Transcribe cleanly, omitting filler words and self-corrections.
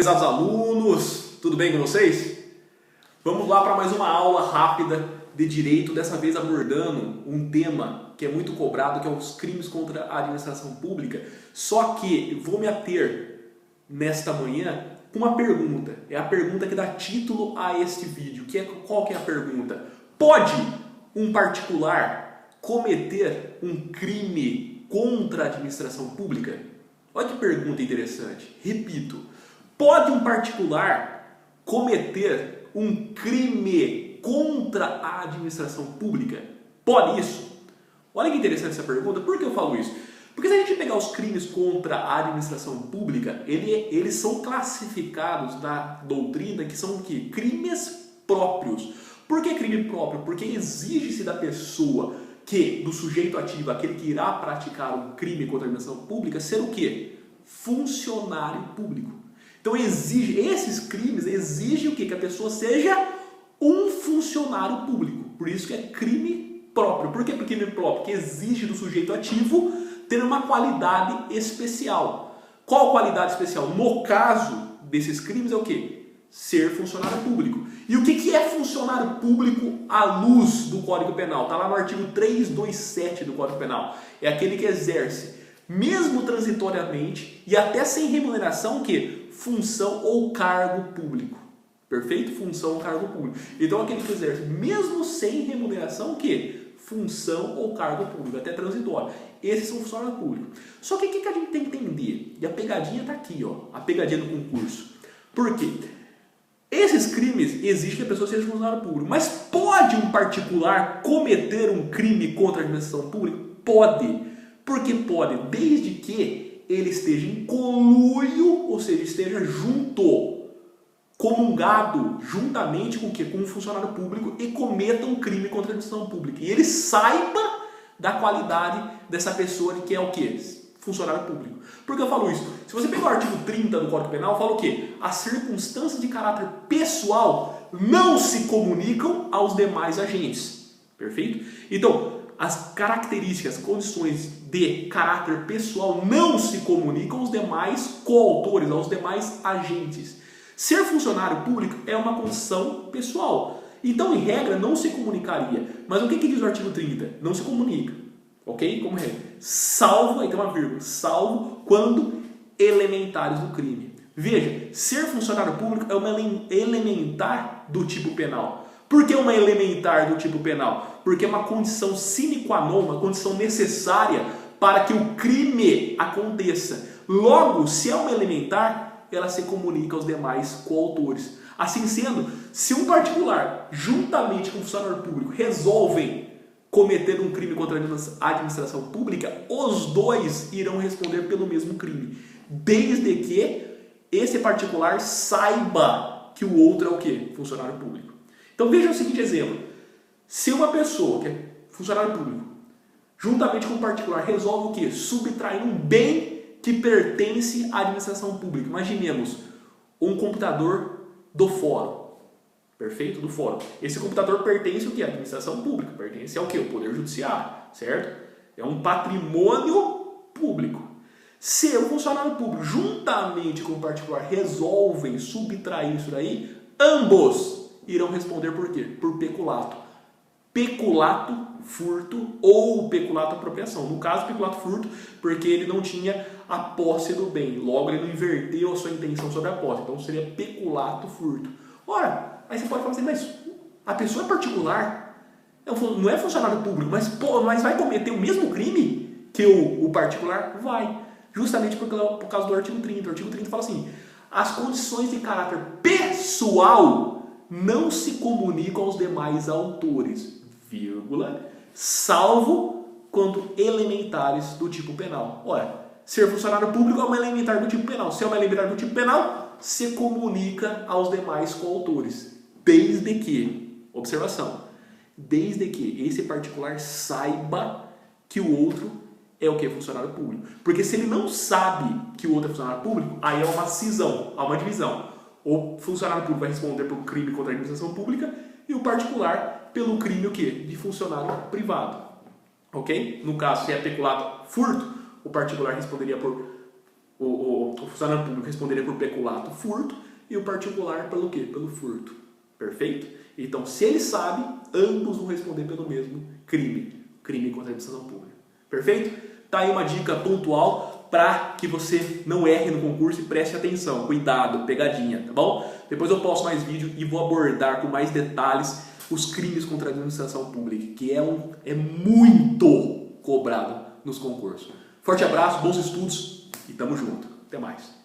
Prezados alunos, tudo bem com vocês? Vamos lá para mais uma aula rápida de direito, dessa vez abordando um tema que é muito cobrado, que é os crimes contra a administração pública. Só que vou me ater nesta manhã com uma pergunta. É a pergunta que dá título a este vídeo. Qual que é a pergunta? Pode um particular cometer um crime contra a administração pública? Olha que pergunta interessante. Repito. Pode um particular cometer um crime contra a administração pública? Pode isso? Olha que interessante essa pergunta. Por que eu falo isso? Porque se a gente pegar os crimes contra a administração pública, eles são classificados na doutrina que são o quê? Crimes próprios. Por que crime próprio? Porque exige-se da pessoa do sujeito ativo, aquele que irá praticar um crime contra a administração pública, ser o quê? Funcionário público. Então esses crimes exigem o quê? Que a pessoa seja um funcionário público. Por isso que é crime próprio. Por que crime próprio? Porque exige do sujeito ativo ter uma qualidade especial. Qual qualidade especial? No caso desses crimes é o quê? Ser funcionário público. E o que é funcionário público à luz do Código Penal? Está lá no artigo 327 do Código Penal. É aquele que exerce, mesmo transitoriamente e até sem remuneração, o quê? Função ou cargo público. Perfeito? Função ou cargo público. Então aquele que exerce, mesmo sem remuneração, o quê? Função ou cargo público, até transitório. Esses são funcionários públicos. Só que o que a gente tem que entender? E a pegadinha está aqui, ó, a pegadinha do concurso. Por quê? Esses crimes exigem que a pessoa seja funcionário público. Mas pode um particular cometer um crime contra a administração pública? Pode. Por que pode? Desde que ele esteja em conluio, ou seja, esteja junto, comungado, juntamente com o quê? Com um funcionário público e cometa um crime contra a administração pública. E ele saiba da qualidade dessa pessoa que é o quê? Funcionário público. Por que eu falo isso? Se você pegar o artigo 30 do Código Penal, fala o quê? As circunstâncias de caráter pessoal não se comunicam aos demais agentes. Perfeito? Então, as características, condições de caráter pessoal não se comunicam aos demais coautores, aos demais agentes. Ser funcionário público é uma condição pessoal. Então, em regra, não se comunicaria. Mas o que diz o artigo 30? Não se comunica. Ok? Como regra. Salvo, aí tem uma vírgula, salvo quando elementares do crime. Veja, ser funcionário público é uma elementar do tipo penal. Por que uma elementar do tipo penal? Porque é uma condição sine qua non, uma condição necessária para que o crime aconteça. Logo, se é uma elementar, ela se comunica aos demais coautores. Assim sendo, se um particular, juntamente com o funcionário público, resolvem cometer um crime contra a administração pública, os dois irão responder pelo mesmo crime. Desde que esse particular saiba que o outro é o quê? Funcionário público. Então veja o seguinte exemplo. Se uma pessoa que é funcionário público, juntamente com um particular, resolve o quê? Subtrair um bem que pertence à administração pública. Imaginemos um computador do fórum. Perfeito? Do fórum. Esse computador pertence ao quê? À administração pública. Pertence ao quê? Ao Poder Judiciário. Certo? É um patrimônio público. Se o funcionário público, juntamente com o particular, resolvem subtrair isso daí, ambos irão responder por quê? Por peculato. Peculato, furto ou peculato, apropriação. No caso, peculato, furto, porque ele não tinha a posse do bem. Logo, ele não inverteu a sua intenção sobre a posse. Então, seria peculato, furto. Ora, aí você pode falar assim, mas a pessoa é particular, não é funcionário público, mas vai cometer o mesmo crime que o particular? Vai. Justamente por causa do artigo 30. O artigo 30 fala assim, as condições de caráter pessoal não se comunicam aos demais autores, vírgula, salvo quando elementares do tipo penal. Ora, ser funcionário público é uma elementar do tipo penal. Se é uma elementar do tipo penal, se comunica aos demais coautores. Desde que, observação, desde que esse particular saiba que o outro é o que? Funcionário público. Porque se ele não sabe que o outro é funcionário público, aí é uma cisão, há uma divisão. O funcionário público vai responder pelo crime contra a administração pública e o particular pelo crime o quê? De funcionário privado. Ok? No caso, se é peculato, furto, o particular responderia por o funcionário público responderia por peculato, furto, e o particular pelo quê? Pelo furto. Perfeito? Então, se ele sabe, ambos vão responder pelo mesmo crime. Crime contra a administração pública. Perfeito? Tá aí uma dica pontual para que você não erre no concurso e preste atenção. Cuidado, pegadinha, tá bom? Depois eu posto mais vídeo e vou abordar com mais detalhes os crimes contra a administração pública, que é muito cobrado nos concursos. Forte abraço, bons estudos e tamo junto. Até mais.